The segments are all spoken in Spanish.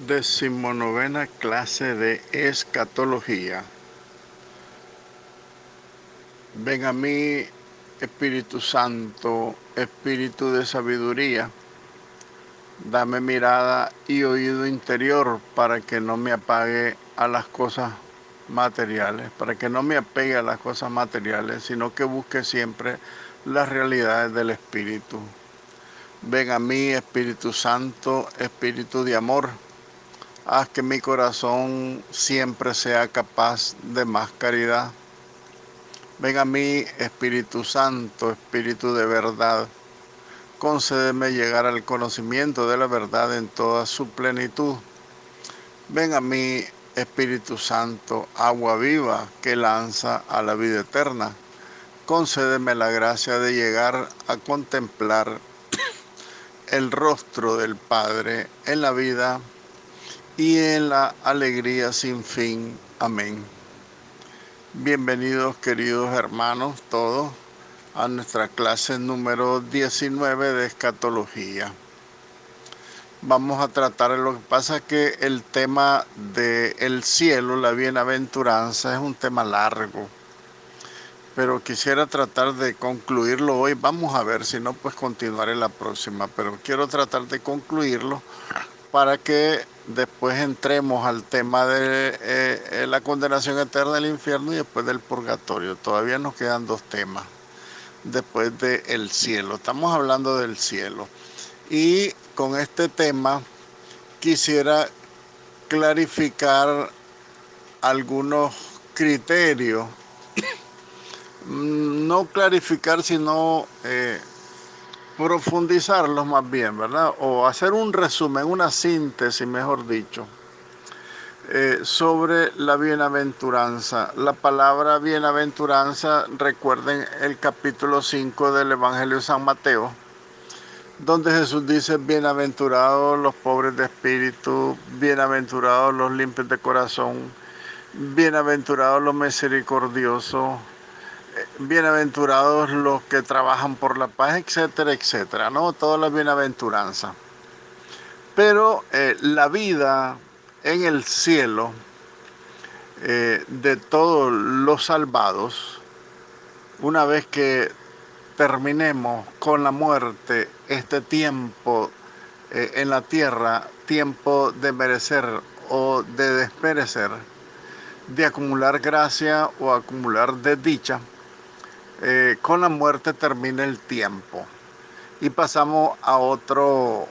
Decimonovena clase de escatología. Ven a mí, Espíritu Santo, Espíritu de sabiduría. Dame mirada y oído interior para que no me apague a las cosas materiales, para que no me apegue a las cosas materiales, sino que busque siempre las realidades del Espíritu. Ven a mí, Espíritu Santo, Espíritu de amor. Haz que mi corazón siempre sea capaz de más caridad. Ven a mí, Espíritu Santo, Espíritu de verdad. Concédeme llegar al conocimiento de la verdad en toda su plenitud. Ven a mí, Espíritu Santo, agua viva que lanza a la vida eterna. Concédeme la gracia de llegar a contemplar el rostro del Padre en la vida y en la alegría sin fin. Amén. Bienvenidos, queridos hermanos, todos, a nuestra clase número 19 de escatología. Vamos a tratar, lo que pasa es que el tema del cielo, la bienaventuranza, es un tema largo, pero quisiera tratar de concluirlo hoy. Vamos a ver, si no, pues continuaré la próxima, pero quiero tratar de concluirlo para que después entremos al tema de la condenación eterna del infierno y después del purgatorio. Todavía nos quedan dos temas después del cielo. Estamos hablando del cielo. Y con este tema quisiera clarificar algunos criterios. No clarificar, sino profundizarlos más bien, ¿verdad? O hacer un resumen, una síntesis, mejor dicho, sobre la bienaventuranza. La palabra bienaventuranza, recuerden el capítulo 5 del Evangelio de San Mateo, donde Jesús dice: bienaventurados los pobres de espíritu, bienaventurados los limpios de corazón, bienaventurados los misericordiosos, bienaventurados los que trabajan por la paz, etcétera, etcétera, ¿no? Todas las bienaventuranzas. Pero la vida en el cielo de todos los salvados, una vez que terminemos con la muerte, este tiempo en la tierra, tiempo de merecer o de desmerecer, de acumular gracia o acumular desdicha, con la muerte termina el tiempo y pasamos a otro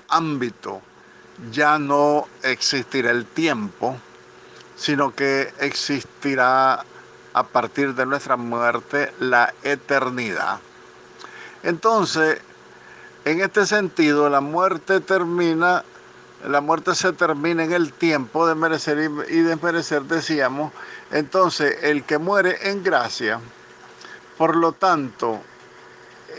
ámbito. Ya no existirá el tiempo, sino que existirá a partir de nuestra muerte la eternidad. Entonces, en este sentido, la muerte se termina en el tiempo de merecer y desmerecer, decíamos. Entonces, el que muere en gracia, por lo tanto,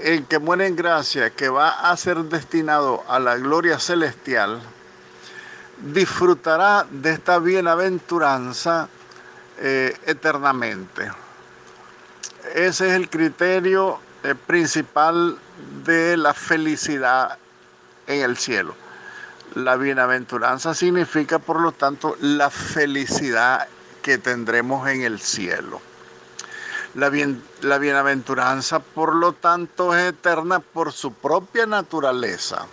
el que muere en gracia, que va a ser destinado a la gloria celestial, disfrutará de esta bienaventuranza eternamente. Ese es el criterio principal de la felicidad en el cielo. La bienaventuranza significa, por lo tanto, la felicidad que tendremos en el cielo. La bienaventuranza, por lo tanto, es eterna por su propia naturaleza,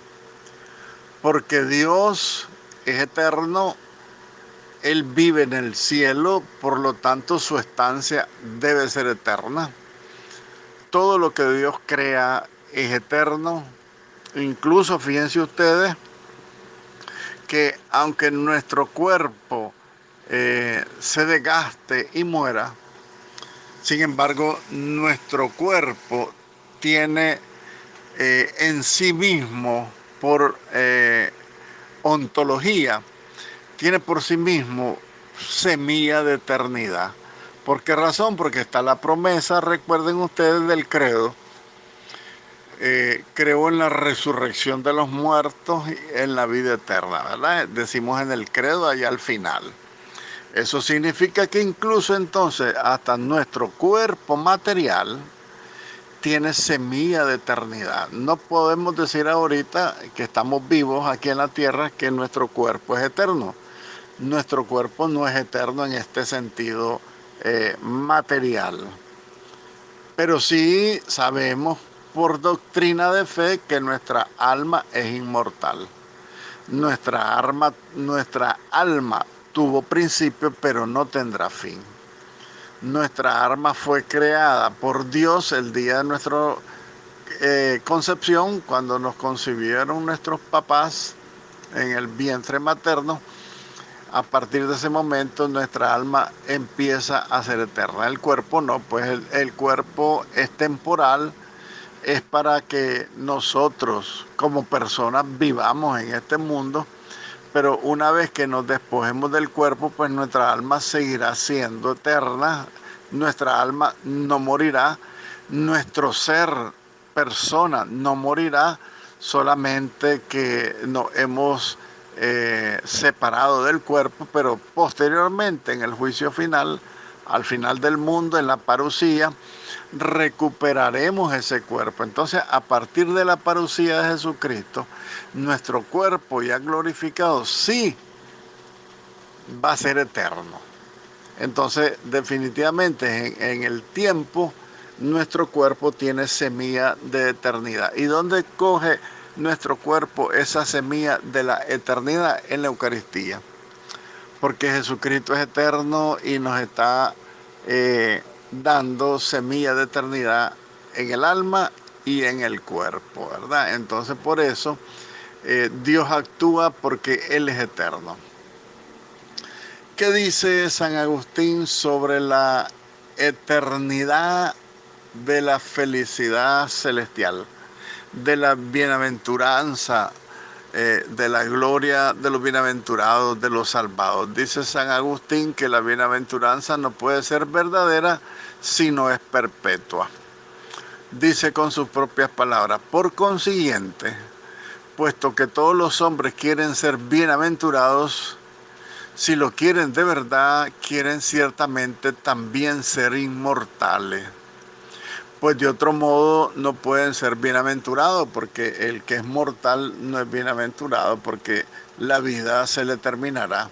porque Dios es eterno, Él vive en el cielo, por lo tanto su estancia debe ser eterna. Todo lo que Dios crea es eterno. Incluso, fíjense ustedes, que aunque nuestro cuerpo se desgaste y muera, sin embargo, nuestro cuerpo tiene en sí mismo, por ontología, tiene por sí mismo semilla de eternidad. ¿Por qué razón? Porque está la promesa, recuerden ustedes, del credo. Creo en la resurrección de los muertos y en la vida eterna, ¿verdad? Decimos en el credo allá al final. Eso significa que incluso entonces hasta nuestro cuerpo material tiene semilla de eternidad. No podemos decir ahorita que estamos vivos aquí en la tierra que nuestro cuerpo es eterno. Nuestro cuerpo no es eterno en este sentido material. Pero sí sabemos por doctrina de fe que nuestra alma es inmortal. Nuestra alma tuvo principio, pero no tendrá fin. Nuestra alma fue creada por Dios el día de nuestra concepción, cuando nos concibieron nuestros papás en el vientre materno. A partir de ese momento nuestra alma empieza a ser eterna. El cuerpo no, pues el cuerpo es temporal, es para que nosotros como personas vivamos en este mundo, pero una vez que nos despojemos del cuerpo, pues nuestra alma seguirá siendo eterna, nuestra alma no morirá, nuestro ser, persona, no morirá, solamente que nos hemos separado del cuerpo, pero posteriormente en el juicio final, al final del mundo, en la parusía, recuperaremos ese cuerpo. Entonces, a partir de la parusía de Jesucristo, nuestro cuerpo ya glorificado sí va a ser eterno. Entonces, definitivamente en el tiempo, nuestro cuerpo tiene semilla de eternidad. ¿Y dónde coge nuestro cuerpo esa semilla de la eternidad? En la Eucaristía. Porque Jesucristo es eterno y nos está dando semilla de eternidad en el alma y en el cuerpo, ¿verdad? Entonces por eso Dios actúa, porque Él es eterno. ¿Qué dice San Agustín sobre la eternidad de la felicidad celestial, de la bienaventuranza, de la gloria de los bienaventurados, de los salvados? Dice San Agustín que la bienaventuranza no puede ser verdadera si no es perpetua. Dice con sus propias palabras: por consiguiente, puesto que todos los hombres quieren ser bienaventurados, si lo quieren de verdad, quieren ciertamente también ser inmortales. Pues de otro modo no pueden ser bienaventurados, porque el que es mortal no es bienaventurado, porque la vida se le terminará.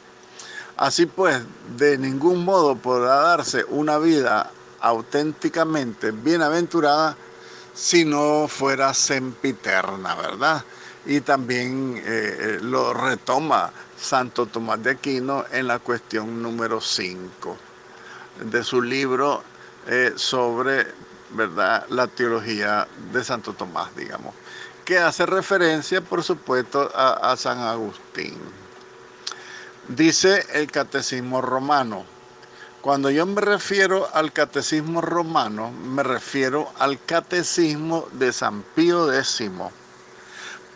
Así pues, de ningún modo podrá darse una vida auténticamente bienaventurada si no fuera sempiterna, ¿verdad? Y también lo retoma Santo Tomás de Aquino en la cuestión número 5 de su libro sobre, ¿verdad?, la teología de Santo Tomás, digamos, que hace referencia, por supuesto, a San Agustín. Dice el Catecismo Romano. Cuando yo me refiero al Catecismo Romano, me refiero al Catecismo de San Pío X,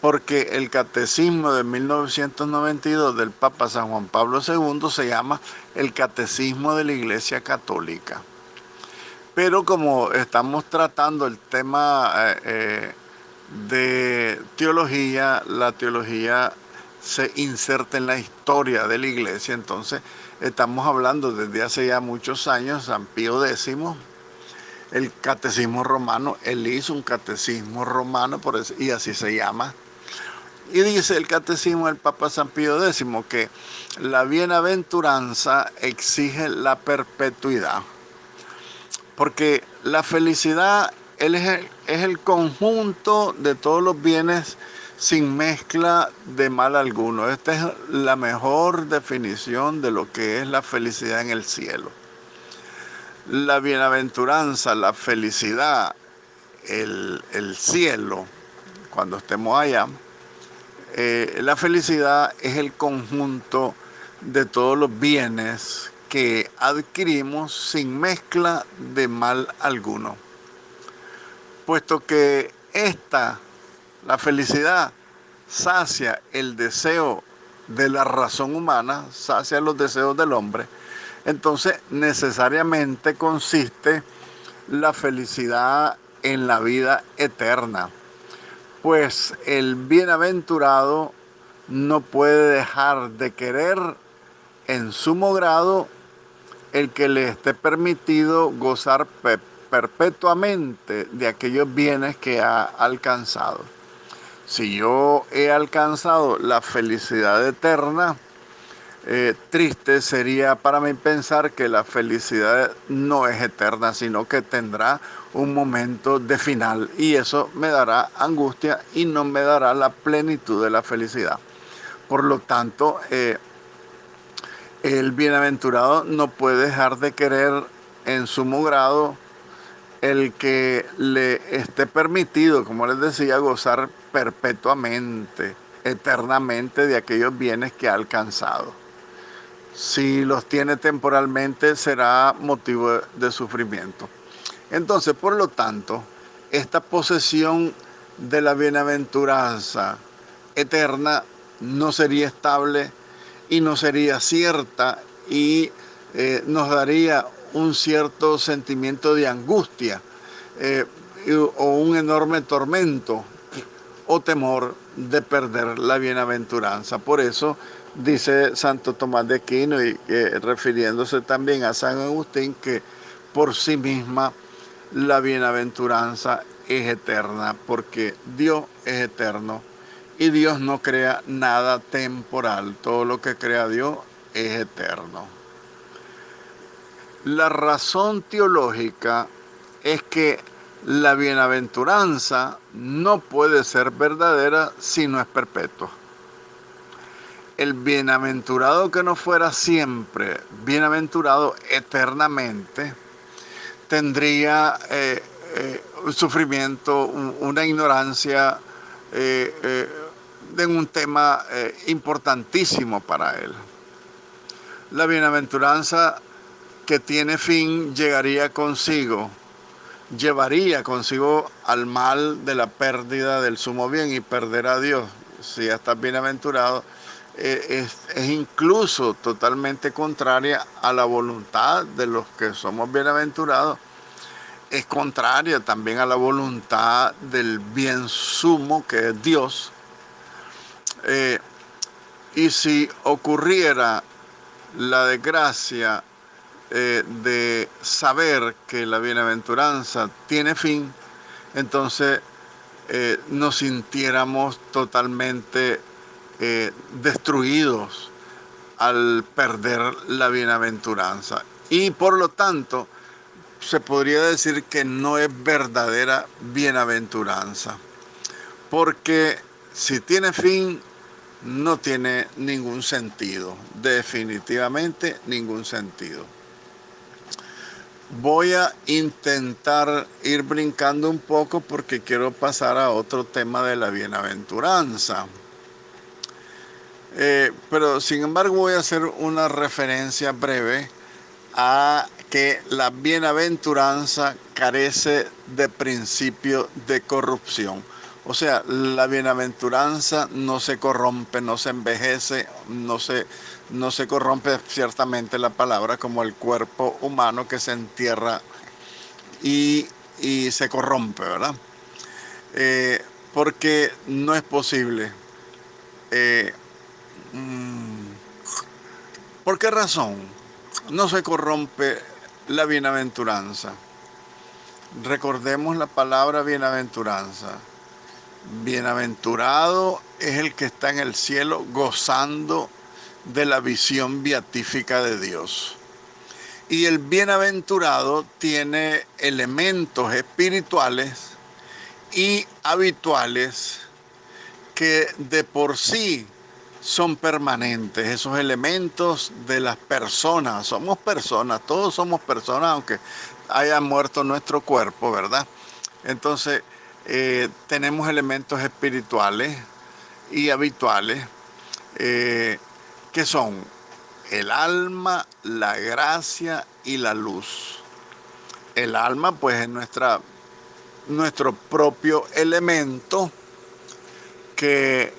porque el Catecismo de 1992 del Papa San Juan Pablo II se llama el Catecismo de la Iglesia Católica. Pero como estamos tratando el tema de teología, la teología se inserta en la historia de la Iglesia, entonces estamos hablando desde hace ya muchos años. San Pío X, el Catecismo Romano, él hizo un Catecismo Romano, por eso, y así se llama. Y dice el Catecismo del Papa San Pío X que la bienaventuranza exige la perpetuidad, porque la felicidad es el conjunto de todos los bienes sin mezcla de mal alguno. Esta es la mejor definición de lo que es la felicidad en el cielo. La bienaventuranza, la felicidad, el cielo, cuando estemos allá, la felicidad es el conjunto de todos los bienes que adquirimos sin mezcla de mal alguno. Puesto que la felicidad, sacia el deseo de la razón humana, sacia los deseos del hombre, entonces necesariamente consiste la felicidad en la vida eterna. Pues el bienaventurado no puede dejar de querer en sumo grado el que le esté permitido gozar perpetuamente de aquellos bienes que ha alcanzado. Si yo he alcanzado la felicidad eterna, triste sería para mí pensar que la felicidad no es eterna, sino que tendrá un momento de final, y eso me dará angustia y no me dará la plenitud de la felicidad. Por lo tanto, el bienaventurado no puede dejar de querer en sumo grado el que le esté permitido, como les decía, gozar perpetuamente, eternamente de aquellos bienes que ha alcanzado. Si los tiene temporalmente, será motivo de sufrimiento. Entonces, por lo tanto, esta posesión de la bienaventuranza eterna no sería estable y no sería cierta, y nos daría un cierto sentimiento de angustia, eh, o un enorme tormento o temor de perder la bienaventuranza. Por eso dice Santo Tomás de Aquino, y refiriéndose también a San Agustín, que por sí misma la bienaventuranza es eterna, porque Dios es eterno y Dios no crea nada temporal. Todo lo que crea Dios es eterno. La razón teológica es que la bienaventuranza no puede ser verdadera si no es perpetua. El bienaventurado que no fuera siempre bienaventurado eternamente tendría un sufrimiento, una ignorancia de un tema importantísimo para él. La bienaventuranza que tiene fin llevaría consigo al mal de la pérdida del sumo bien y perder a Dios. Si ya estás bienaventurado, es incluso totalmente contraria a la voluntad de los que somos bienaventurados. Es contraria también a la voluntad del bien sumo, que es Dios. Y si ocurriera la desgracia de saber que la bienaventuranza tiene fin, entonces nos sintiéramos totalmente destruidos al perder la bienaventuranza. Y por lo tanto, se podría decir que no es verdadera bienaventuranza, porque si tiene fin, no tiene ningún sentido, definitivamente ningún sentido. Voy a intentar ir brincando un poco porque quiero pasar a otro tema de la bienaventuranza. Pero sin embargo voy a hacer una referencia breve a que la bienaventuranza carece de principio de corrupción. O sea, la bienaventuranza no se corrompe, no se envejece, no se corrompe, ciertamente la palabra, como el cuerpo humano que se entierra y se corrompe, ¿verdad? Porque no es posible. ¿Por qué razón no se corrompe la bienaventuranza? Recordemos la palabra bienaventuranza. Bienaventurado es el que está en el cielo gozando de la visión beatífica de Dios. Y el bienaventurado tiene elementos espirituales y habituales que de por sí son permanentes. Esos elementos de las personas, somos personas, todos somos personas, aunque haya muerto nuestro cuerpo, ¿verdad? Entonces, tenemos elementos espirituales y habituales, que son el alma, la gracia y la luz. El alma, pues, es nuestro propio elemento que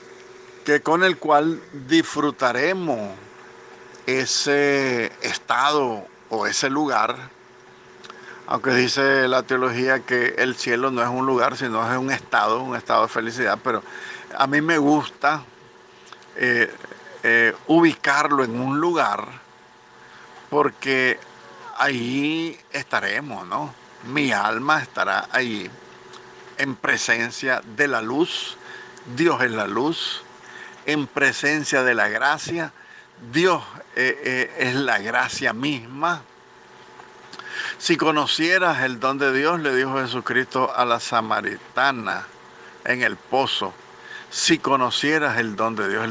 con el cual disfrutaremos ese estado o ese lugar, aunque dice la teología que el cielo no es un lugar, sino es un estado de felicidad, pero a mí me gusta ubicarlo en un lugar, porque ahí estaremos, ¿no? mi alma estará allí en presencia de la luz. Dios es la luz, en presencia de la gracia. Dios es la gracia misma. Si conocieras el don de Dios, le dijo Jesucristo a la samaritana en el pozo, si conocieras el don de Dios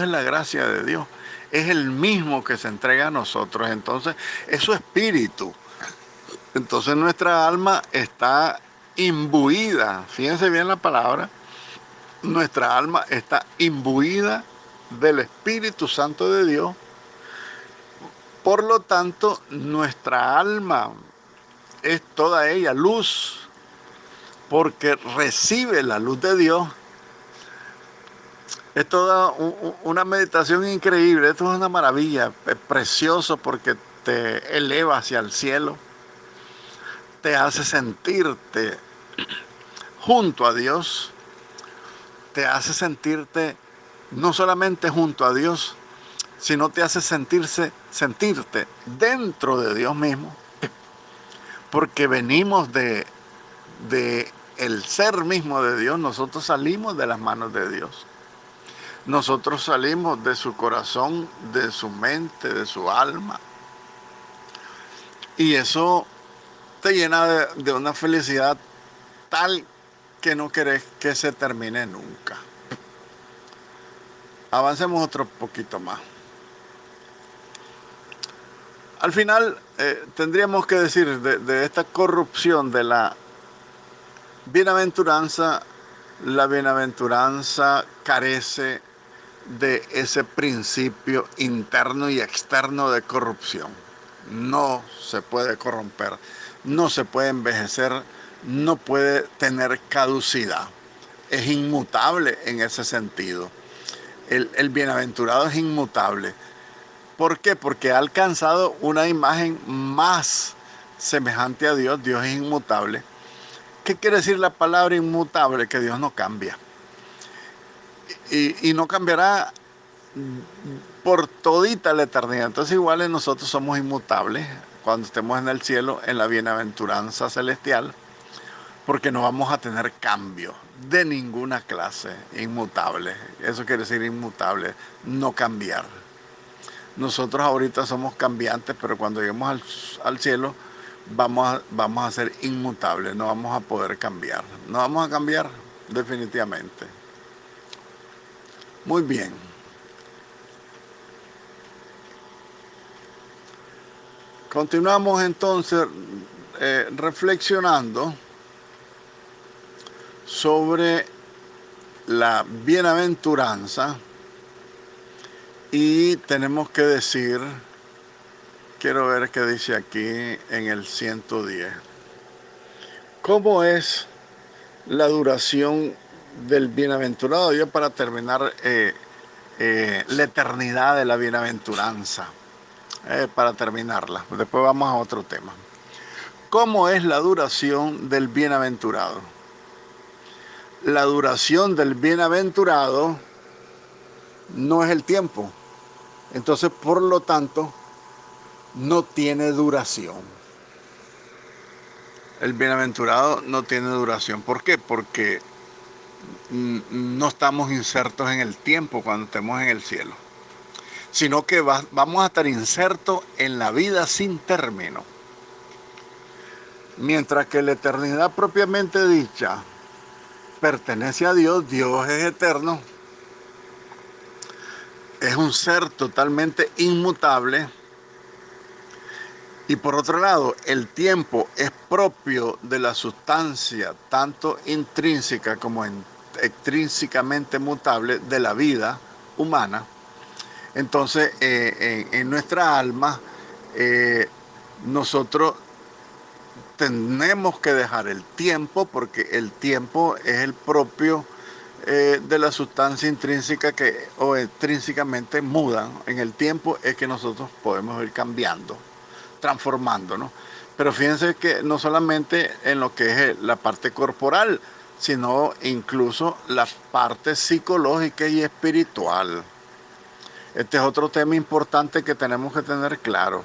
es la gracia de Dios, es el mismo que se entrega a nosotros, entonces es su espíritu. Entonces nuestra alma está imbuida, fíjense bien la palabra, nuestra alma está imbuida del Espíritu Santo de Dios. Por lo tanto, nuestra alma es toda ella luz, porque recibe la luz de Dios. Es toda una meditación increíble, esto es una maravilla, es precioso porque te eleva hacia el cielo, te hace sentirte junto a Dios, te hace sentirte no solamente junto a Dios, sino te hace sentirte dentro de Dios mismo, porque venimos de el ser mismo de Dios, nosotros salimos de las manos de Dios. Nosotros salimos de su corazón, de su mente, de su alma. Y eso te llena de una felicidad tal que no querés que se termine nunca. Avancemos otro poquito más. Al final tendríamos que decir de esta corrupción de la bienaventuranza carece de ese principio interno y externo de corrupción. No se puede corromper, no se puede envejecer, no puede tener caducidad. Es inmutable en ese sentido. El bienaventurado es inmutable. ¿Por qué? Porque ha alcanzado una imagen más semejante a Dios. Dios es inmutable. ¿Qué quiere decir la palabra inmutable? Que Dios no cambia. Y no cambiará por todita la eternidad. Entonces iguales nosotros somos inmutables cuando estemos en el cielo, en la bienaventuranza celestial, porque no vamos a tener cambio de ninguna clase, inmutable. Eso quiere decir inmutable, no cambiar. Nosotros ahorita somos cambiantes, pero cuando lleguemos al cielo vamos a ser inmutables, no vamos a poder cambiar. No vamos a cambiar definitivamente. Muy bien. Continuamos entonces reflexionando sobre la bienaventuranza y tenemos que decir, quiero ver qué dice aquí en el 110. ¿Cómo es la duración del bienaventurado? Yo para terminar la eternidad de la bienaventuranza. Para terminarla, después vamos a otro tema. ¿Cómo es la duración del bienaventurado? La duración del bienaventurado no es el tiempo, entonces por lo tanto no tiene duración. El bienaventurado no tiene duración. ¿Por qué? Porque no estamos insertos en el tiempo cuando estemos en el cielo, sino que vamos a estar insertos en la vida sin término. Mientras que la eternidad propiamente dicha pertenece a Dios, Dios es eterno, es un ser totalmente inmutable. Y por otro lado, el tiempo es propio de la sustancia, tanto intrínseca como extrínsecamente mutable de la vida humana. Entonces, en nuestra alma, nosotros tenemos que dejar el tiempo, porque el tiempo es el propio de la sustancia intrínseca o extrínsecamente muda. En el tiempo es que nosotros podemos ir cambiando, transformándonos. Pero fíjense que no solamente en lo que es la parte corporal, sino incluso la parte psicológica y espiritual. Este es otro tema importante que tenemos que tener claro,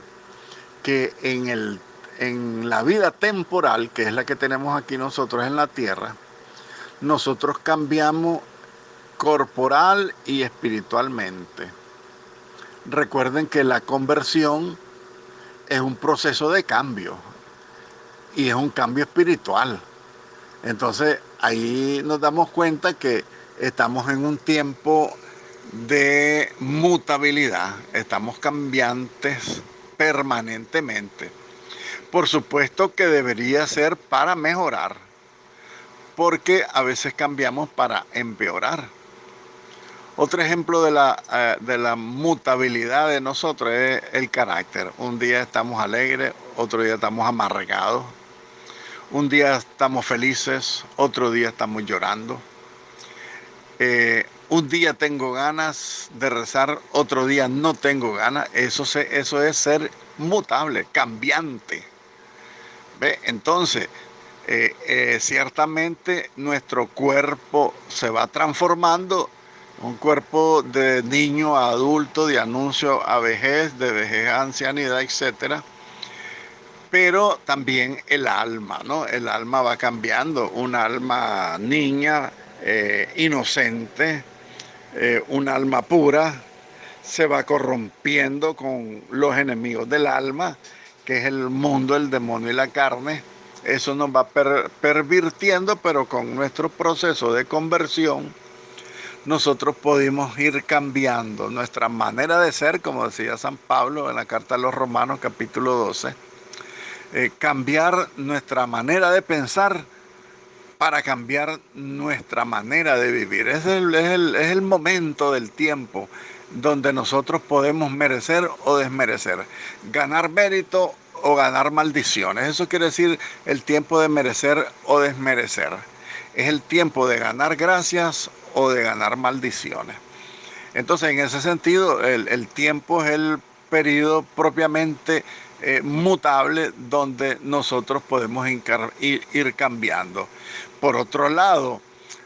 que en en la vida temporal, que es la que tenemos aquí nosotros en la tierra, nosotros cambiamos corporal y espiritualmente. Recuerden que la conversión es un proceso de cambio y es un cambio espiritual. Entonces ahí nos damos cuenta que estamos en un tiempo de mutabilidad, estamos cambiantes permanentemente. Por supuesto que debería ser para mejorar, porque a veces cambiamos para empeorar. Otro ejemplo de la mutabilidad de nosotros es el carácter. Un día estamos alegres, otro día estamos amargados. Un día estamos felices, otro día estamos llorando. Un día tengo ganas de rezar, otro día no tengo ganas. Eso es ser mutable, cambiante. ¿Ve? Entonces, ciertamente nuestro cuerpo se va transformando, un cuerpo de niño a adulto, de anuncio a vejez, de vejez a ancianidad, etcétera. Pero también el alma, ¿no? El alma va cambiando, un alma niña, inocente, un alma pura, se va corrompiendo con los enemigos del alma, que es el mundo, el demonio y la carne. Eso nos va pervirtiendo, pero con nuestro proceso de conversión, nosotros podemos ir cambiando nuestra manera de ser, como decía San Pablo en la carta a los Romanos, capítulo 12. Cambiar nuestra manera de pensar para cambiar nuestra manera de vivir. Es el momento del tiempo donde nosotros podemos merecer o desmerecer, ganar mérito o ganar maldiciones. Eso quiere decir el tiempo de merecer o desmerecer. Es el tiempo de ganar gracias o de ganar maldiciones. Entonces, en ese sentido, el tiempo es el periodo propiamente mutable donde nosotros podemos ir cambiando. Por otro lado,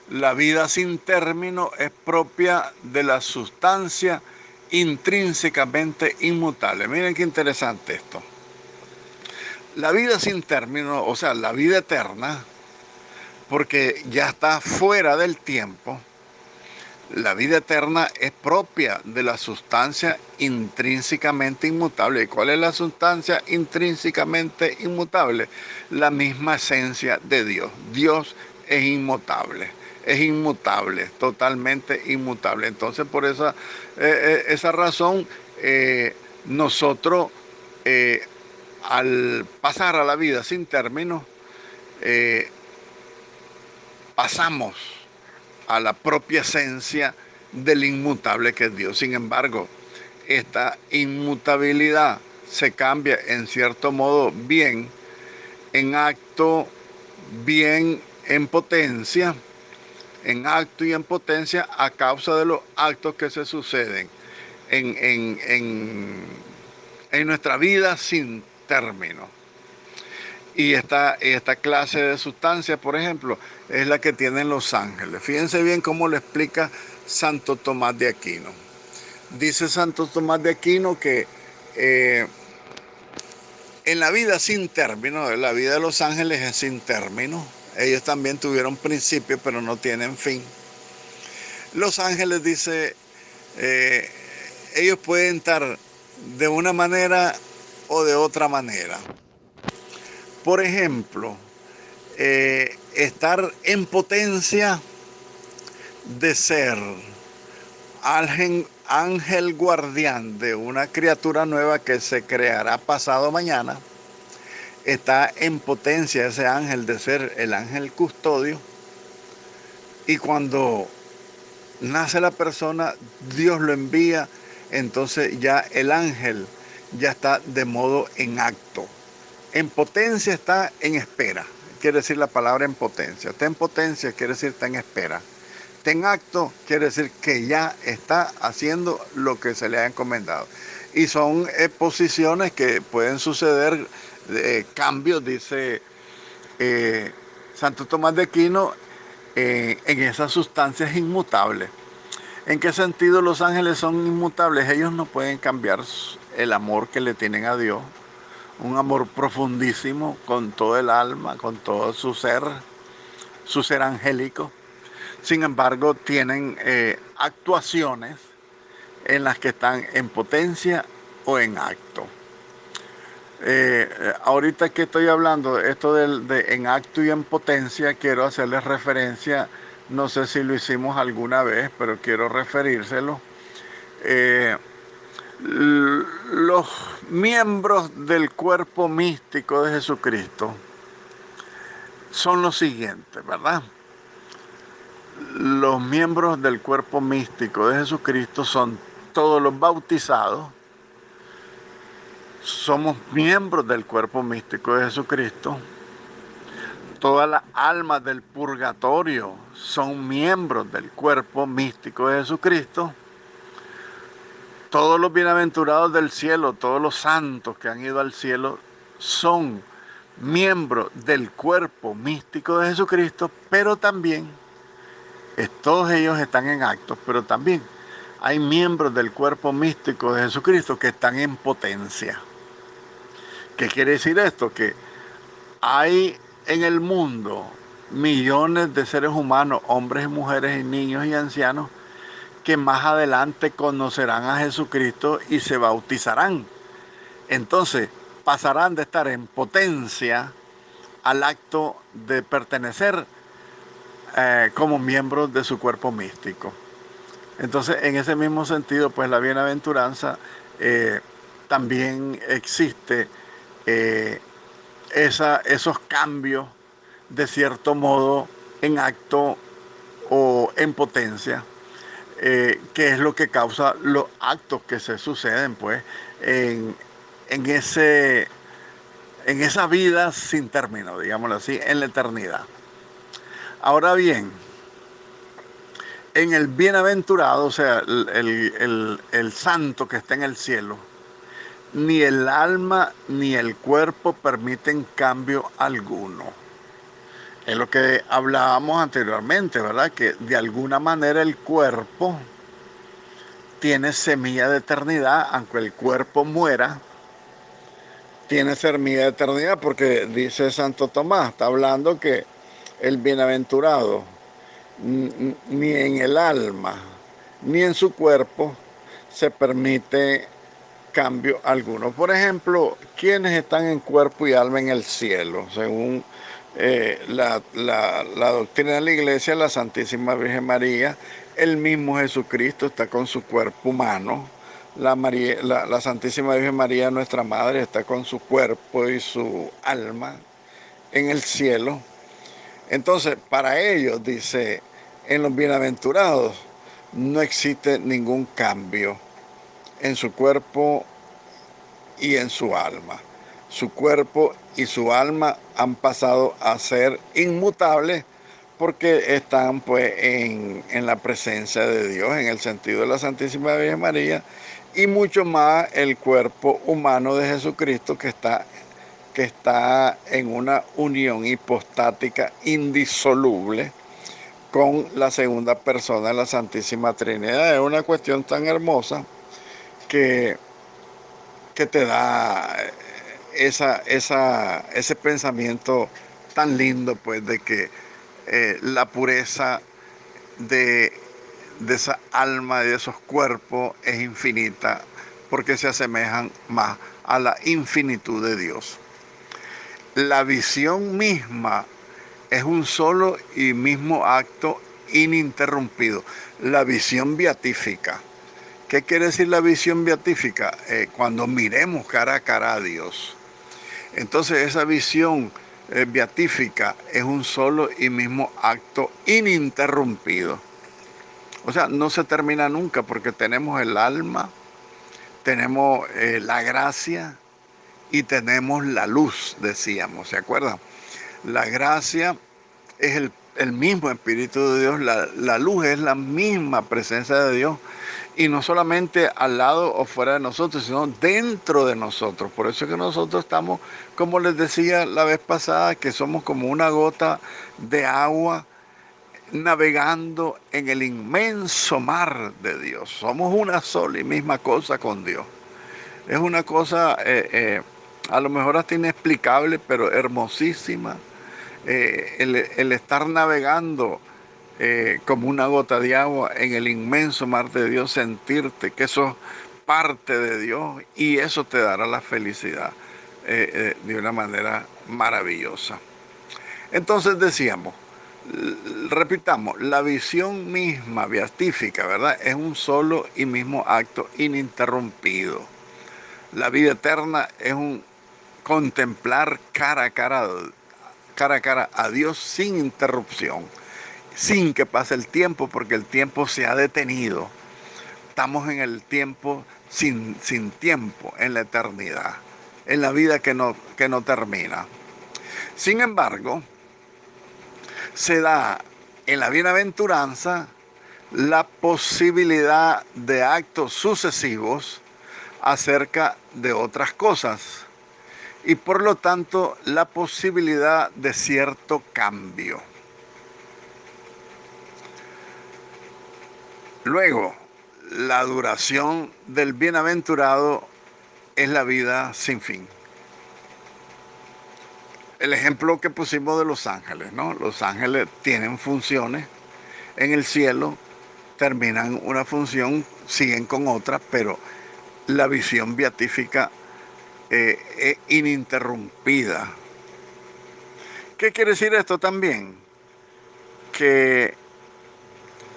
la vida sin término es propia de la sustancia intrínsecamente inmutable. Miren qué interesante esto. La vida sin término, o sea, la vida eterna, porque ya está fuera del tiempo, la vida eterna es propia de la sustancia intrínsecamente inmutable. ¿Y cuál es la sustancia intrínsecamente inmutable? La misma esencia de Dios. Dios es inmutable, totalmente inmutable. Entonces, por esa razón, nosotros, al pasar a la vida sin término, pasamos a la propia esencia del inmutable que es Dios. Sin embargo, esta inmutabilidad se cambia en cierto modo bien en acto, bien en potencia, en acto y en potencia a causa de los actos que se suceden en nuestra vida sin término. Y esta clase de sustancia, por ejemplo, es la que tienen los ángeles. Fíjense bien cómo lo explica Santo Tomás de Aquino. Dice Santo Tomás de Aquino que en la vida sin término, la vida de los ángeles es sin término. Ellos también tuvieron principio, pero no tienen fin. Los ángeles, dice, ellos pueden estar de una manera o de otra manera. Por ejemplo, estar en potencia de ser ángel guardián de una criatura nueva que se creará pasado mañana. Está en potencia ese ángel de ser el ángel custodio. Y cuando nace la persona, Dios lo envía, entonces ya el ángel ya está de modo en acto. En potencia está en espera, quiere decir la palabra en potencia. Está en potencia quiere decir está en espera. Está en acto quiere decir que ya está haciendo lo que se le ha encomendado. Y son posiciones que pueden suceder, cambios, dice Santo Tomás de Aquino, en esas sustancias inmutables. ¿En qué sentido los ángeles son inmutables? Ellos no pueden cambiar el amor que le tienen a Dios un amor profundísimo con todo el alma, con todo su ser angélico. Sin embargo, tienen actuaciones en las que están en potencia o en acto. Ahorita que estoy hablando esto de en acto y en potencia, quiero hacerles referencia, no sé si lo hicimos alguna vez, pero quiero referírselo. Eh, los miembros del cuerpo místico de Jesucristo son los siguientes, ¿verdad? Los miembros del cuerpo místico de Jesucristo son todos los bautizados. Somos miembros del cuerpo místico de Jesucristo. Todas las almas del purgatorio son miembros del cuerpo místico de Jesucristo. Todos los bienaventurados del cielo, todos los santos que han ido al cielo, son miembros del cuerpo místico de Jesucristo, pero también, todos ellos están en actos, pero también hay miembros del cuerpo místico de Jesucristo que están en potencia. ¿Qué quiere decir esto? Que hay en el mundo millones de seres humanos, hombres y mujeres y niños y ancianos, que más adelante conocerán a Jesucristo y se bautizarán. Entonces, pasarán de estar en potencia al acto de pertenecer como miembros de su cuerpo místico. Entonces, en ese mismo sentido, pues la bienaventuranza también existe esos cambios, de cierto modo, en acto o en potencia, que es lo que causa los actos que se suceden, pues, en, en, ese, en esa vida sin término, digámoslo así, en la eternidad. Ahora bien, en el bienaventurado, o sea, el santo que está en el cielo, ni el alma ni el cuerpo permiten cambio alguno. Es lo que hablábamos anteriormente, ¿verdad? Que de alguna manera el cuerpo tiene semilla de eternidad, aunque el cuerpo muera, tiene semilla de eternidad, porque dice Santo Tomás, está hablando que el bienaventurado, ni en el alma, ni en su cuerpo, se permite cambio alguno. Por ejemplo, ¿quiénes están en cuerpo y alma en el cielo? Según la doctrina de la Iglesia, la Santísima Virgen María, el mismo Jesucristo está con su cuerpo humano. La Santísima Virgen María, nuestra Madre, está con su cuerpo y su alma en el cielo. Entonces, para ellos, dice, en los bienaventurados no existe ningún cambio en su cuerpo y en su alma. Su cuerpo y su alma han pasado a ser inmutables porque están pues en la presencia de Dios, en el sentido de la Santísima Virgen María, y mucho más el cuerpo humano de Jesucristo que está en una unión hipostática indisoluble con la segunda persona de la Santísima Trinidad. Es una cuestión tan hermosa que te da ese pensamiento tan lindo, pues, de que la pureza de esa alma y de esos cuerpos es infinita, porque se asemejan más a la infinitud de Dios. La visión misma es un solo y mismo acto ininterrumpido, la visión beatífica. ¿Qué quiere decir la visión beatífica? Cuando miremos cara a cara a Dios. Entonces esa visión beatífica es un solo y mismo acto ininterrumpido. O sea, no se termina nunca porque tenemos el alma, tenemos la gracia y tenemos la luz, decíamos, ¿se acuerdan? La gracia es el mismo Espíritu de Dios, la luz es la misma presencia de Dios, y no solamente al lado o fuera de nosotros, sino dentro de nosotros. Por eso es que nosotros estamos, como les decía la vez pasada, que somos como una gota de agua navegando en el inmenso mar de Dios. Somos una sola y misma cosa con Dios. Es una cosa a lo mejor hasta inexplicable, pero hermosísima. El estar navegando como una gota de agua en el inmenso mar de Dios, sentirte que eso es parte de Dios y eso te dará la felicidad de una manera maravillosa. Entonces decíamos, repitamos, la visión misma beatífica, ¿verdad? Es un solo y mismo acto ininterrumpido. La vida eterna es un contemplar cara a cara a Dios sin interrupción, sin que pase el tiempo, porque el tiempo se ha detenido. Estamos en el tiempo sin tiempo, en la eternidad, en la vida que no termina. Sin embargo, se da en la bienaventuranza la posibilidad de actos sucesivos acerca de otras cosas y por lo tanto la posibilidad de cierto cambio. Luego, la duración del bienaventurado es la vida sin fin. El ejemplo que pusimos de los ángeles, ¿no? Los ángeles tienen funciones en el cielo, terminan una función, siguen con otra, pero la visión beatífica es ininterrumpida. ¿Qué quiere decir esto también? Que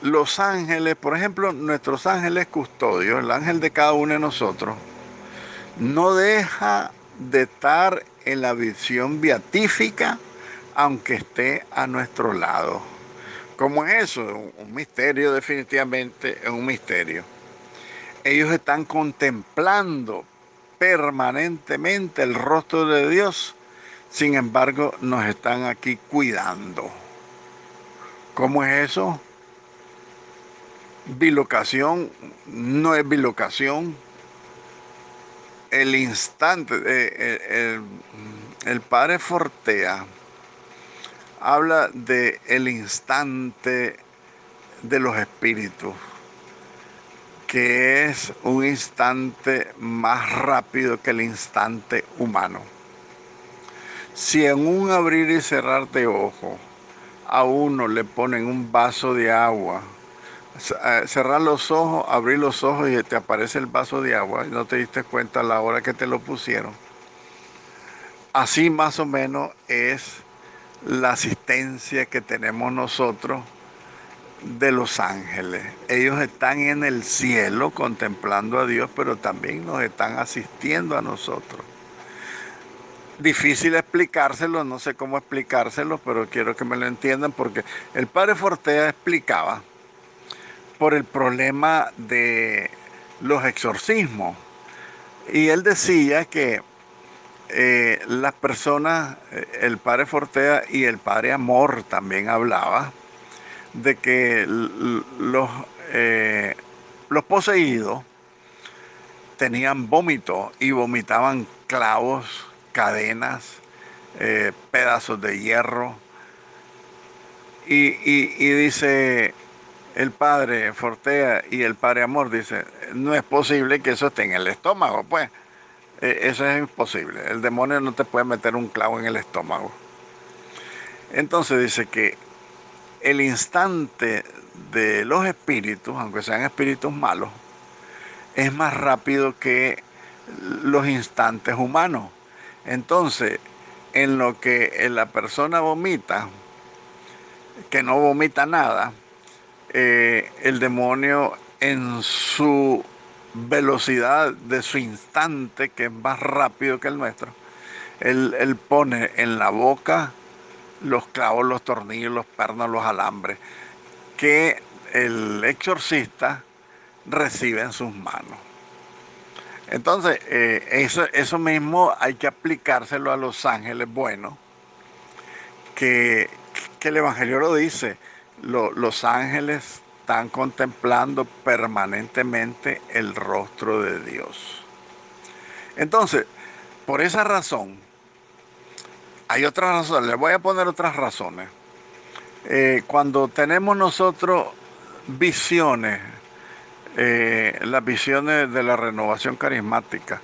los ángeles, por ejemplo, nuestros ángeles custodios, el ángel de cada uno de nosotros, no deja de estar en la visión beatífica aunque esté a nuestro lado. ¿Cómo es eso? Un misterio, definitivamente es un misterio. Ellos están contemplando permanentemente el rostro de Dios, sin embargo nos están aquí cuidando. ¿Cómo es eso? Bilocación no es bilocación. El instante, el padre Fortea habla de el instante de los espíritus, que es un instante más rápido que el instante humano. Si en un abrir y cerrar de ojos a uno le ponen un vaso de agua, cerrar los ojos, abrir los ojos y te aparece el vaso de agua y no te diste cuenta a la hora que te lo pusieron. Así más o menos es la asistencia que tenemos nosotros de los ángeles. Ellos están en el cielo contemplando a Dios, pero también nos están asistiendo a nosotros. Difícil explicárselo, no sé cómo explicárselo, pero quiero que me lo entiendan porque el padre Fortea explicaba por el problema de los exorcismos. Y él decía que las personas, el padre Fortea y el padre Amor también hablaba de que los poseídos tenían vómito y vomitaban clavos, cadenas, pedazos de hierro. Y dice el padre Fortea y el padre Amor, dice, no es posible que eso esté en el estómago, pues. Eso es imposible. El demonio no te puede meter un clavo en el estómago. Entonces dice que el instante de los espíritus, aunque sean espíritus malos, es más rápido que los instantes humanos. Entonces, en lo que la persona vomita, que no vomita nada, el demonio en su velocidad de su instante, que es más rápido que el nuestro, él pone en la boca los clavos, los tornillos, los pernos, los alambres, que el exorcista recibe en sus manos. Entonces, eso mismo hay que aplicárselo a los ángeles buenos, que el Evangelio lo dice, los ángeles están contemplando permanentemente el rostro de Dios. Entonces, por esa razón, hay otras razones, les voy a poner otras razones. Cuando tenemos nosotros visiones, las visiones de la renovación carismática,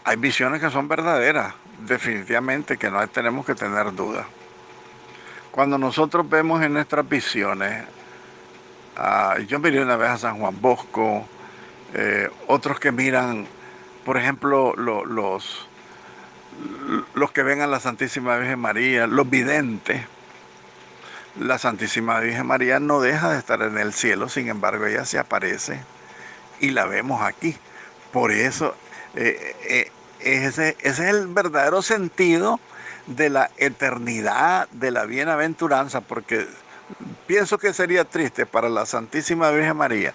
hay visiones que son verdaderas, definitivamente que no tenemos que tener dudas. Cuando nosotros vemos en nuestras visiones, yo miré una vez a San Juan Bosco, otros que miran, por ejemplo, los que ven a la Santísima Virgen María, los videntes. La Santísima Virgen María no deja de estar en el cielo, sin embargo ella se aparece y la vemos aquí. Por eso, ese es el verdadero sentido de la eternidad, de la bienaventuranza, porque pienso que sería triste para la Santísima Virgen María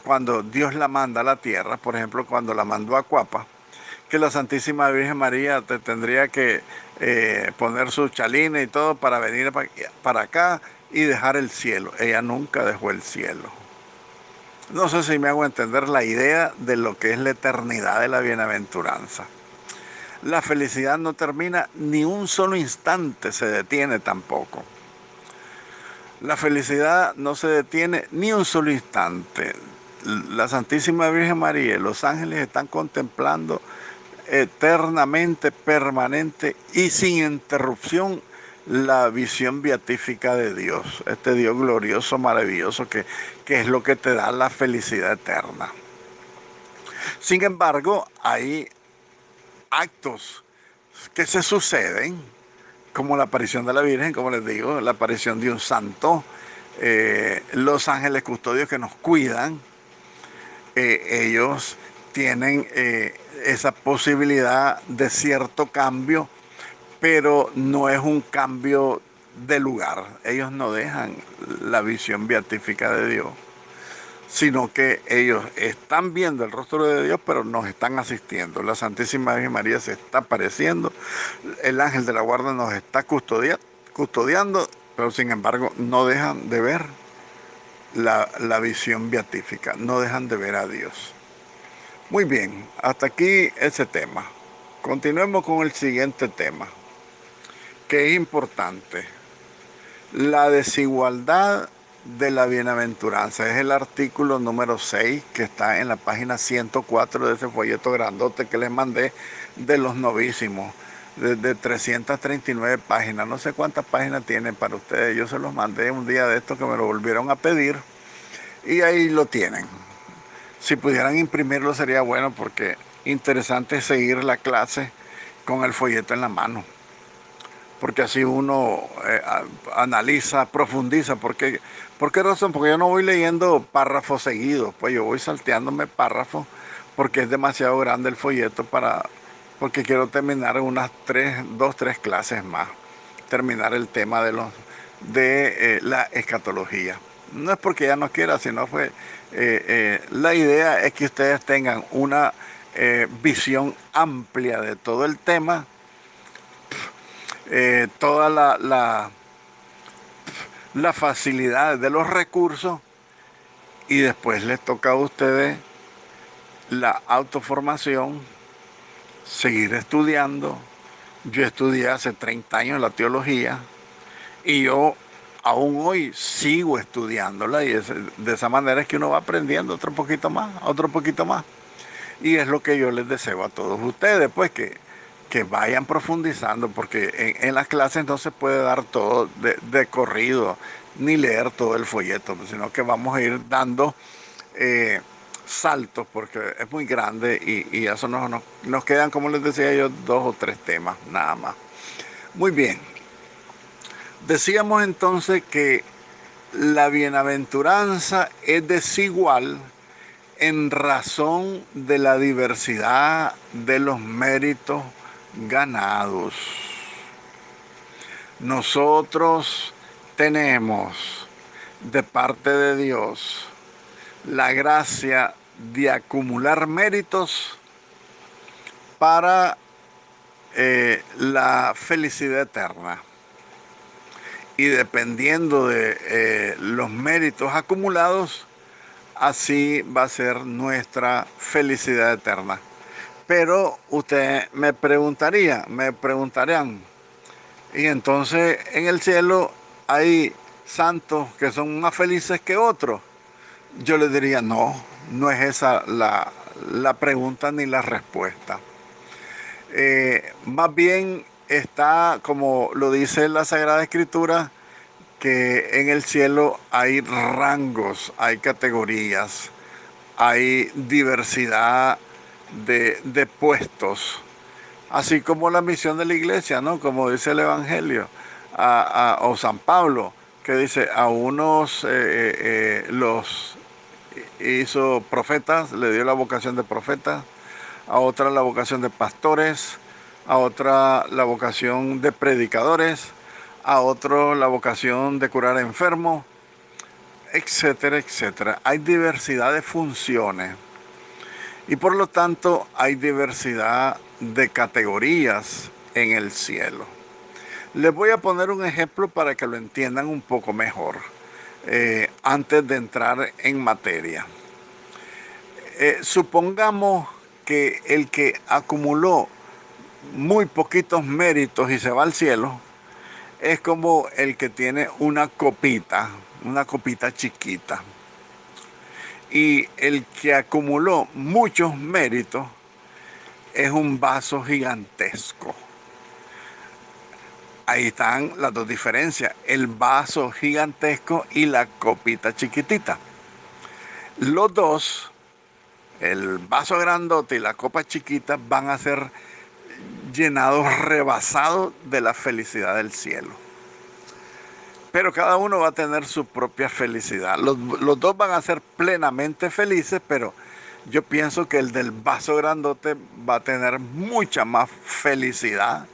cuando Dios la manda a la tierra, por ejemplo, cuando la mandó a Cuapa, que la Santísima Virgen María te tendría que poner su chalina y todo para venir para acá y dejar el cielo. Ella nunca dejó el cielo. No sé si me hago entender la idea de lo que es la eternidad de la bienaventuranza. La felicidad no termina ni un solo instante, se detiene tampoco. La felicidad no se detiene ni un solo instante. La Santísima Virgen María y los ángeles están contemplando eternamente, permanente y sin interrupción la visión beatífica de Dios, este Dios glorioso, maravilloso, que es lo que te da la felicidad eterna. Sin embargo, hay actos que se suceden, como la aparición de la Virgen, como les digo, la aparición de un santo, los ángeles custodios que nos cuidan, ellos tienen esa posibilidad de cierto cambio, pero no es un cambio de lugar. Ellos no dejan la visión beatífica de Dios, sino que ellos están viendo el rostro de Dios, pero nos están asistiendo. La Santísima Virgen María se está apareciendo, el ángel de la guarda nos está custodiando, pero sin embargo no dejan de ver la visión beatífica, no dejan de ver a Dios. Muy bien, hasta aquí ese tema. Continuemos con el siguiente tema, que es importante. La desigualdad de la bienaventuranza. Es el artículo número 6 que está en la página 104 de ese folleto grandote que les mandé de los novísimos, de 339 páginas. No sé cuántas páginas tienen para ustedes. Yo se los mandé un día de estos que me lo volvieron a pedir y ahí lo tienen. Si pudieran imprimirlo sería bueno, porque interesante es seguir la clase con el folleto en la mano, porque así uno analiza, profundiza. ¿Por qué razón? Porque yo no voy leyendo párrafos seguidos, pues yo voy salteándome párrafos porque es demasiado grande el folleto porque quiero terminar unas 2, 3 clases más, terminar el tema de la escatología. No es porque ya no quiera, sino la idea es que ustedes tengan una visión amplia de todo el tema, toda la facilidad de los recursos, y después les toca a ustedes la autoformación, seguir estudiando. Yo estudié hace 30 años la teología y yo aún hoy sigo estudiándola, y de esa manera es que uno va aprendiendo otro poquito más, otro poquito más. Y es lo que yo les deseo a todos ustedes, pues que vayan profundizando, porque en las clases no se puede dar todo de corrido, ni leer todo el folleto, sino que vamos a ir dando saltos, porque es muy grande y eso nos quedan, como les decía yo, 2 o 3 temas, nada más. Muy bien. Decíamos entonces que la bienaventuranza es desigual en razón de la diversidad de los méritos ganados. Nosotros tenemos de parte de Dios la gracia de acumular méritos para la felicidad eterna. Y dependiendo de los méritos acumulados, así va a ser nuestra felicidad eterna. Pero ustedes me preguntarían, y entonces en el cielo hay santos que son más felices que otros. Yo les diría, no es esa la pregunta ni la respuesta. Más bien está, como lo dice la Sagrada Escritura, que en el cielo hay rangos, hay categorías, hay diversidad de puestos, así como la misión de la iglesia, ¿no? Como dice el Evangelio, o San Pablo, que dice, a unos los hizo profetas, le dio la vocación de profetas, a otra la vocación de pastores, a otra la vocación de predicadores, a otro la vocación de curar enfermos, etcétera, etcétera. Hay diversidad de funciones y por lo tanto hay diversidad de categorías en el cielo. Les voy a poner un ejemplo para que lo entiendan un poco mejor antes de entrar en materia. Supongamos que el que acumuló muy poquitos méritos y se va al cielo es como el que tiene una copita chiquita. Y el que acumuló muchos méritos es un vaso gigantesco. Ahí están las dos diferencias, el vaso gigantesco y la copita chiquitita. Los dos, el vaso grandote y la copa chiquita, van a ser llenados, rebasados de la felicidad del cielo. Pero cada uno va a tener su propia felicidad. Los dos van a ser plenamente felices, pero yo pienso que el del vaso grandote va a tener mucha más felicidad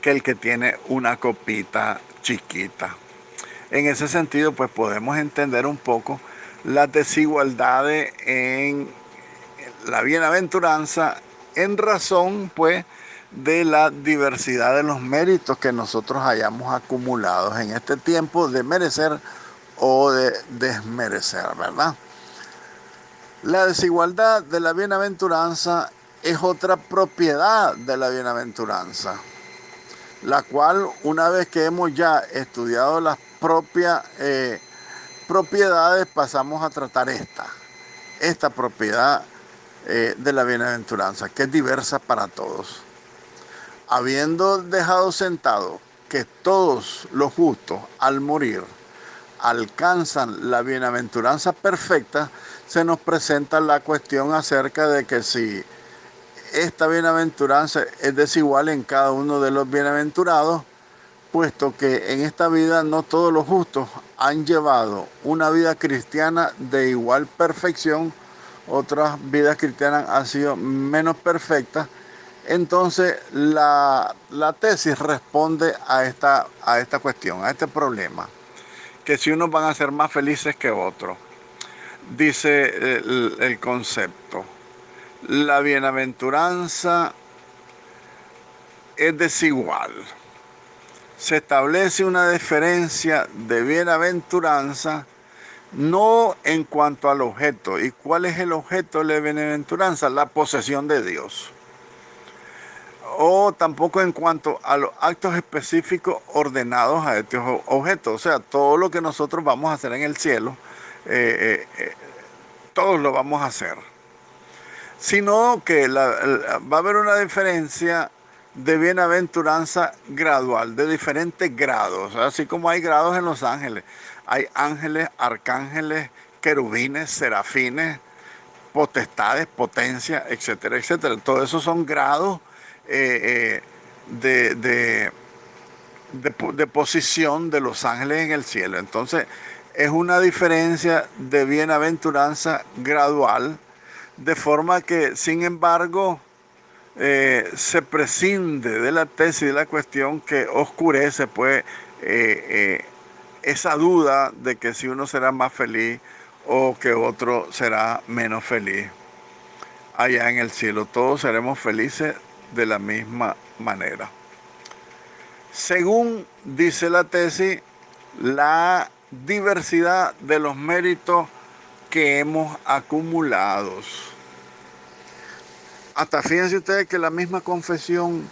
que el que tiene una copita chiquita. En ese sentido, pues podemos entender un poco las desigualdades en la bienaventuranza en razón, pues, de la diversidad de los méritos que nosotros hayamos acumulados en este tiempo de merecer o de desmerecer, ¿verdad? La desigualdad de la bienaventuranza es otra propiedad de la bienaventuranza, la cual una vez que hemos ya estudiado las propias propiedades pasamos a tratar esta propiedad de la bienaventuranza, que es diversa para todos. Habiendo dejado sentado que todos los justos al morir alcanzan la bienaventuranza perfecta, se nos presenta la cuestión acerca de que si esta bienaventuranza es desigual en cada uno de los bienaventurados, puesto que en esta vida no todos los justos han llevado una vida cristiana de igual perfección, otras vidas cristianas han sido menos perfectas. Entonces la tesis responde a esta cuestión, a este problema, que si unos van a ser más felices que otros. Dice el concepto, la bienaventuranza es desigual. Se establece una diferencia de bienaventuranza no en cuanto al objeto. ¿Y cuál es el objeto de la bienaventuranza? La posesión de Dios. O tampoco en cuanto a los actos específicos ordenados a estos objetos. O sea, todo lo que nosotros vamos a hacer en el cielo, todos lo vamos a hacer. Sino que va a haber una diferencia de bienaventuranza gradual, de diferentes grados, así como hay grados en los ángeles. Hay ángeles, arcángeles, querubines, serafines, potestades, potencia, etcétera, etcétera. Todo eso son grados de, de, de posición de los ángeles en el cielo. Entonces, es una diferencia de bienaventuranza gradual, de forma que, sin embargo, se prescinde de la tesis de la cuestión que oscurece pues esa duda de que si uno será más feliz o que otro será menos feliz. Allá en el cielo todos seremos felices de la misma manera. Según dice la tesis, la diversidad de los méritos que hemos acumulado. Hasta fíjense ustedes que la misma confesión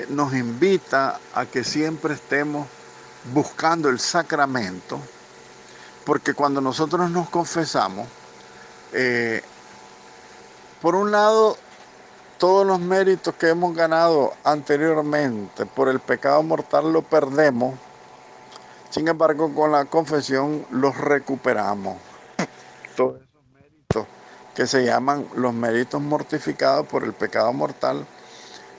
nos invita a que siempre estemos buscando el sacramento, porque cuando nosotros nos confesamos, por un lado todos los méritos que hemos ganado anteriormente por el pecado mortal los perdemos. Sin embargo, con la confesión los recuperamos. Todos esos méritos que se llaman los méritos mortificados por el pecado mortal,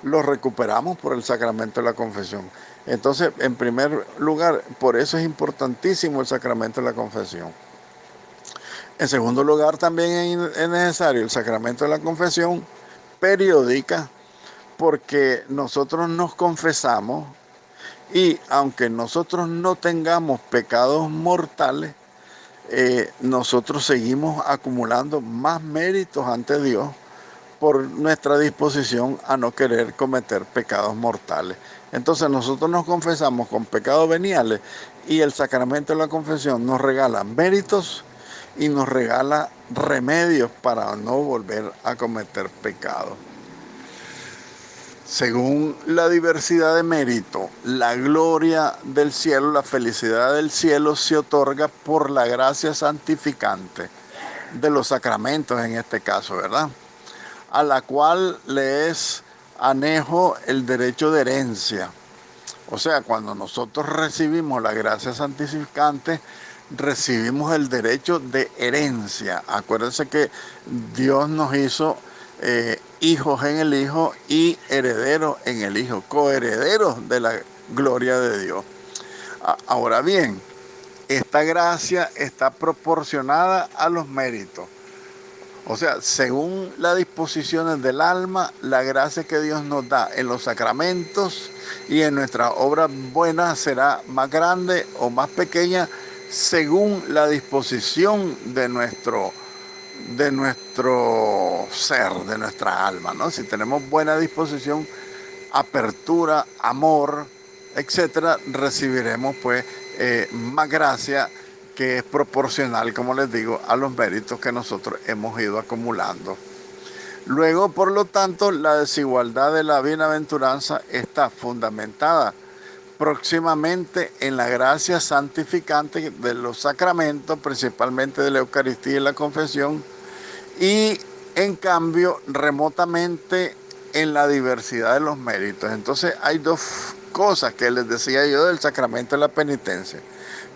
los recuperamos por el sacramento de la confesión. Entonces, en primer lugar, por eso es importantísimo el sacramento de la confesión. En segundo lugar, también es necesario el sacramento de la confesión periódica, porque nosotros nos confesamos y aunque nosotros no tengamos pecados mortales, nosotros seguimos acumulando más méritos ante Dios por nuestra disposición a no querer cometer pecados mortales. Entonces nosotros nos confesamos con pecados veniales y el sacramento de la confesión nos regala méritos y nos regala remedios para no volver a cometer pecados. Según la diversidad de mérito, la gloria del cielo, la felicidad del cielo se otorga por la gracia santificante de los sacramentos en este caso, ¿verdad? A la cual le es anejo el derecho de herencia. O sea, cuando nosotros recibimos la gracia santificante, recibimos el derecho de herencia. Acuérdense que Dios nos hizo hijos en el Hijo y herederos en el Hijo, coherederos de la gloria de Dios. Ahora bien, esta gracia está proporcionada a los méritos. O sea, según las disposiciones del alma, la gracia que Dios nos da en los sacramentos y en nuestras obras buenas será más grande o más pequeña según la disposición de nuestro ser, de nuestra alma, ¿no? Si tenemos buena disposición, apertura, amor, etcétera, recibiremos pues más gracia, que es proporcional, como les digo, a los méritos que nosotros hemos ido acumulando. Luego, por lo tanto, la desigualdad de la bienaventuranza está fundamentada próximamente en la gracia santificante de los sacramentos, principalmente de la Eucaristía y la confesión, y en cambio remotamente en la diversidad de los méritos. Entonces hay dos cosas que les decía yo del sacramento de la penitencia.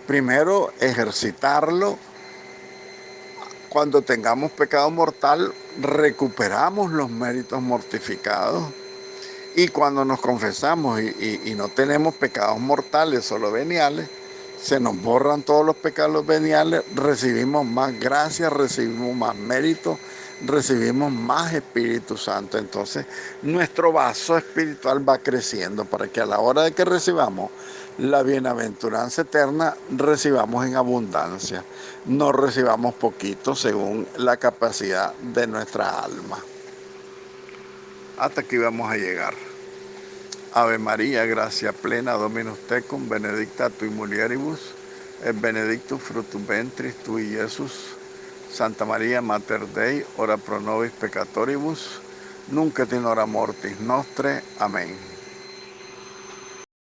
Primero, ejercitarlo. Cuando tengamos pecado mortal, recuperamos los méritos mortificados. Y cuando nos confesamos y no tenemos pecados mortales, solo veniales, se nos borran todos los pecados veniales, recibimos más gracia, recibimos más mérito, recibimos más Espíritu Santo. Entonces, nuestro vaso espiritual va creciendo para que a la hora de que recibamos la bienaventuranza eterna, recibamos en abundancia, no recibamos poquito según la capacidad de nuestra alma. Hasta aquí vamos a llegar. Ave María, gracia plena, Dominus tecum, benedicta tui mulieribus, et benedictus fructus ventris tui, Iesus. Santa María, Mater Dei, ora pro nobis peccatoribus, nunc et in hora mortis nostre. Amén.